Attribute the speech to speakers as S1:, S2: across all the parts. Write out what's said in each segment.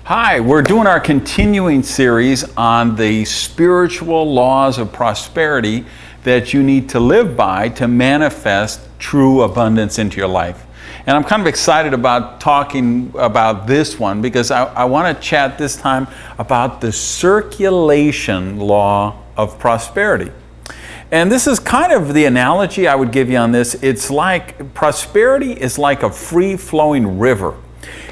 S1: Hi, we're doing our continuing series on the spiritual laws of prosperity that you need to live by to manifest true abundance into your life. And I'm kind of excited about talking about this one because I want to chat this time about the circulation law of prosperity. And this is kind of the analogy I would give you on this. It's like prosperity is like a free-flowing river.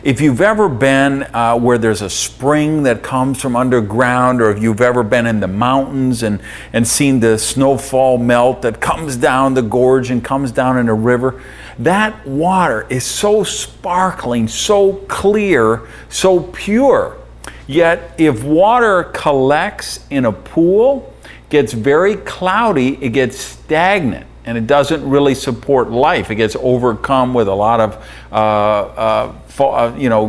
S1: If you've ever been where there's a spring that comes from underground, or if you've ever been in the mountains and seen the snowfall melt that comes down the gorge and comes down in a river, that water is so sparkling, so clear, so pure. Yet if water collects in a pool, gets very cloudy, it gets stagnant. And it doesn't really support life. It gets overcome with a lot of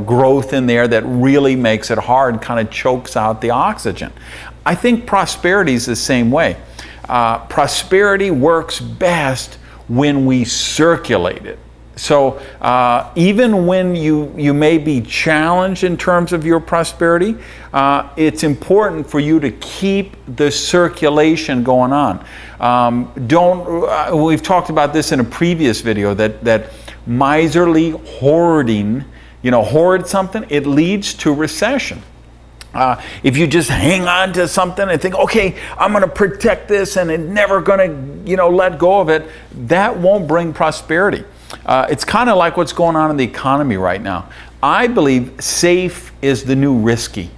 S1: growth in there that really makes it hard and kind of chokes out the oxygen. I think prosperity is the same way. Prosperity works best when we circulate it. So even when you may be challenged in terms of your prosperity, it's important for you to keep the circulation going on. We've talked about this in a previous video, that miserly hoarding, hoard something, it leads to recession. If you just hang on to something and think, okay, I'm going to protect this and I'm never going to, let go of it, that won't bring prosperity. It's kind of like what's going on in the economy right now. I believe safe is the new risky.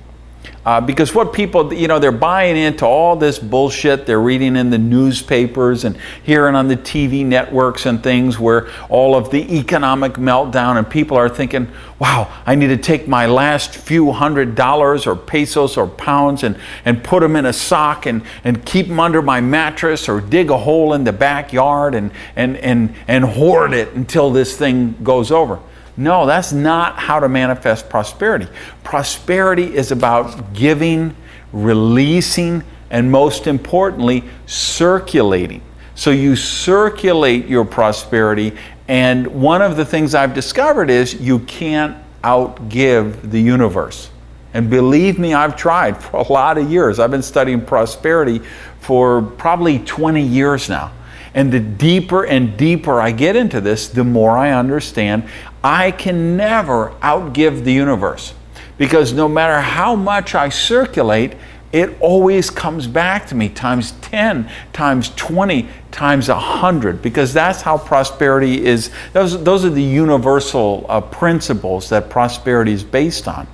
S1: Because what people, they're buying into all this bullshit they're reading in the newspapers and hearing on the TV networks and things, where all of the economic meltdown, and people are thinking, wow, I need to take my last few $100s or pesos or pounds and put them in a sock and keep them under my mattress, or dig a hole in the backyard and hoard it until this thing goes over. No, that's not how to manifest prosperity. Prosperity is about giving, releasing, and most importantly, circulating. So you circulate your prosperity, and one of the things I've discovered is you can't outgive the universe. And believe me, I've tried for a lot of years. I've been studying prosperity for probably 20 years now. And the deeper and deeper I get into this, the more I understand I can never outgive the universe. Because no matter how much I circulate, it always comes back to me times 10, times 20, times 100. Because that's how prosperity is. Those are the universal principles that prosperity is based on.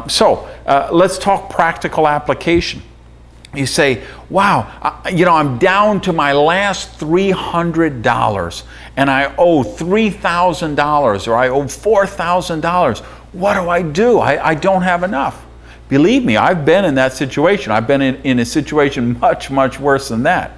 S1: So let's talk practical application. You say, wow, I'm down to my last $300 and I owe $3,000 or I owe $4,000. What do? I don't have enough. Believe me, I've been in that situation. I've been in a situation much, much worse than that.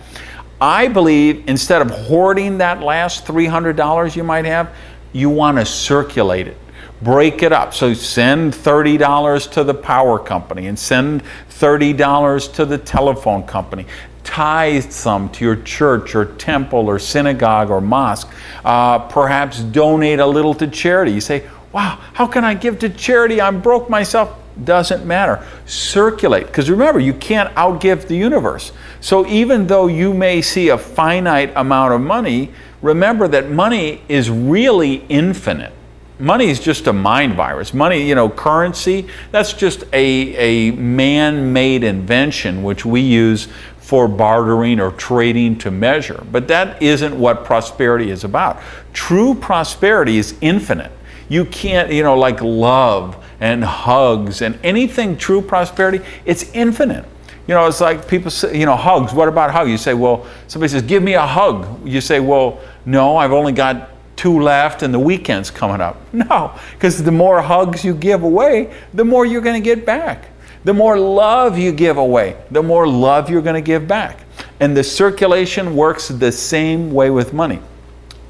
S1: I believe instead of hoarding that last $300 you might have, you want to circulate it. Break it up. So send $30 to the power company and send $30 to the telephone company. Tithe some to your church or temple or synagogue or mosque. Perhaps donate a little to charity. You say, wow, how can I give to charity? I'm broke myself. Doesn't matter. Circulate. Because remember, you can't outgive the universe. So even though you may see a finite amount of money, remember that money is really infinite. Money is just a mind virus. Money, currency, that's just a man-made invention which we use for bartering or trading to measure. But that isn't what prosperity is about. True prosperity is infinite. You can't, like love and hugs and anything true prosperity, it's infinite. It's like people say, hugs. What about hugs? You say, well, somebody says, give me a hug. You say, well, no, I've only got 2 left and the weekend's coming up. No, because the more hugs you give away, the more you're going to get back. The more love you give away, the more love you're going to give back. And the circulation works the same way with money.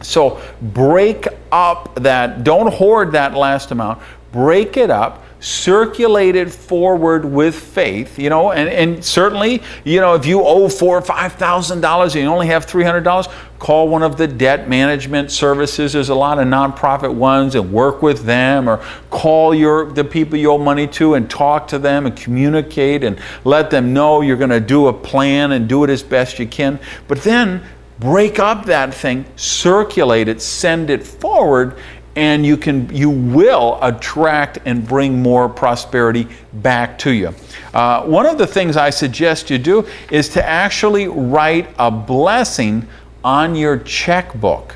S1: So break up that, don't hoard that last amount, break it up, circulate it forward with faith, you know, and certainly, you know, if you owe $4,000 or $5,000 and you only have $300, call one of the debt management services. There's a lot of nonprofit ones, and work with them, or call the people you owe money to and talk to them and communicate and let them know you're going to do a plan and do it as best you can. But then break up that thing, circulate it, send it forward, and you will attract and bring more prosperity back to you. One of the things I suggest you do is to actually write a blessing on your checkbook,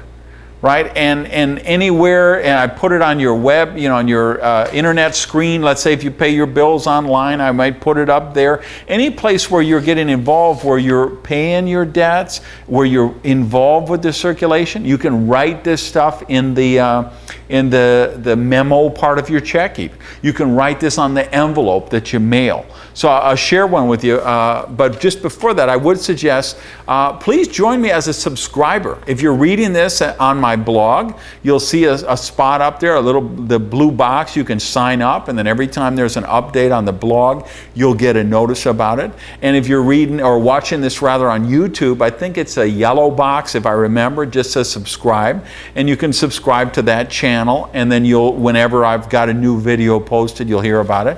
S1: right? And anywhere, and I put it on your web, you know, on your internet screen. Let's say if you pay your bills online, I might put it up there. Any place where you're getting involved, where you're paying your debts, where you're involved with the circulation, you can write this stuff in the memo part of your check. You can write this on the envelope that you mail. So I'll share one with you, but just before that, I would suggest, please join me as a subscriber. If you're reading this on my blog, you'll see a spot up there, the blue box. You can sign up, and then every time there's an update on the blog, you'll get a notice about it. And if you're reading or watching this rather on YouTube, I think it's a yellow box, if I remember, just says subscribe, and you can subscribe to that channel, and then whenever I've got a new video posted, you'll hear about it,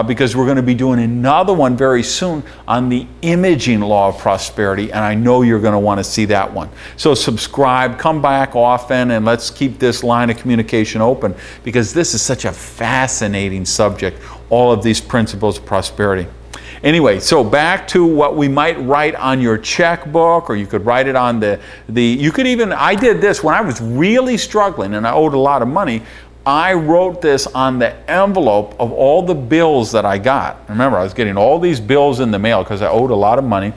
S1: because we're going to be doing another one very soon on the imaging law of prosperity, and I know you're going to want to see that one. So subscribe, come back often, and let's keep this line of communication open, because this is such a fascinating subject, all of these principles of prosperity. Anyway, so back to what we might write on your checkbook, or you could write it on you could even, I did this when I was really struggling and I owed a lot of money. I wrote this on the envelope of all the bills that I got. Remember, I was getting all these bills in the mail because I owed a lot of money.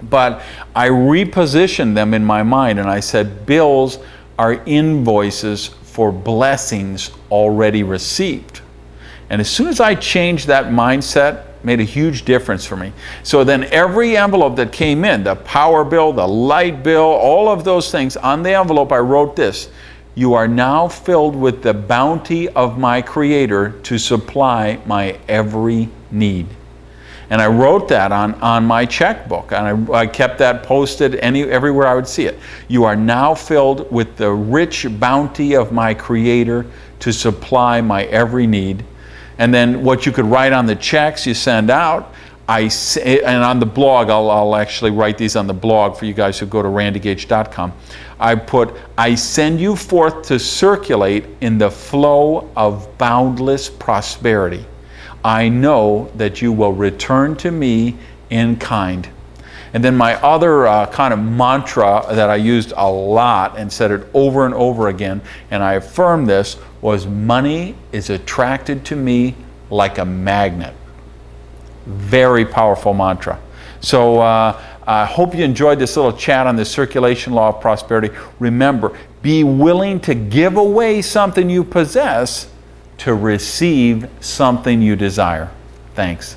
S1: But I repositioned them in my mind, and I said, bills are invoices for blessings already received. And as soon as I changed that mindset, made a huge difference for me. So then every envelope that came in, the power bill, the light bill, all of those things, on the envelope I wrote this: you are now filled with the bounty of my Creator to supply my every need. And I wrote that on my checkbook, and I kept that posted everywhere I would see it. You are now filled with the rich bounty of my Creator to supply my every need. And then what you could write on the checks you send out, and on the blog, I'll actually write these on the blog for you guys who go to randygage.com. I put, I send you forth to circulate in the flow of boundless prosperity. I know that you will return to me in kind. And then my other kind of mantra that I used a lot and said it over and over again, and I affirmed this, was money is attracted to me like a magnet. Very powerful mantra. So I hope you enjoyed this little chat on the circulation law of prosperity. Remember, be willing to give away something you possess to receive something you desire. Thanks.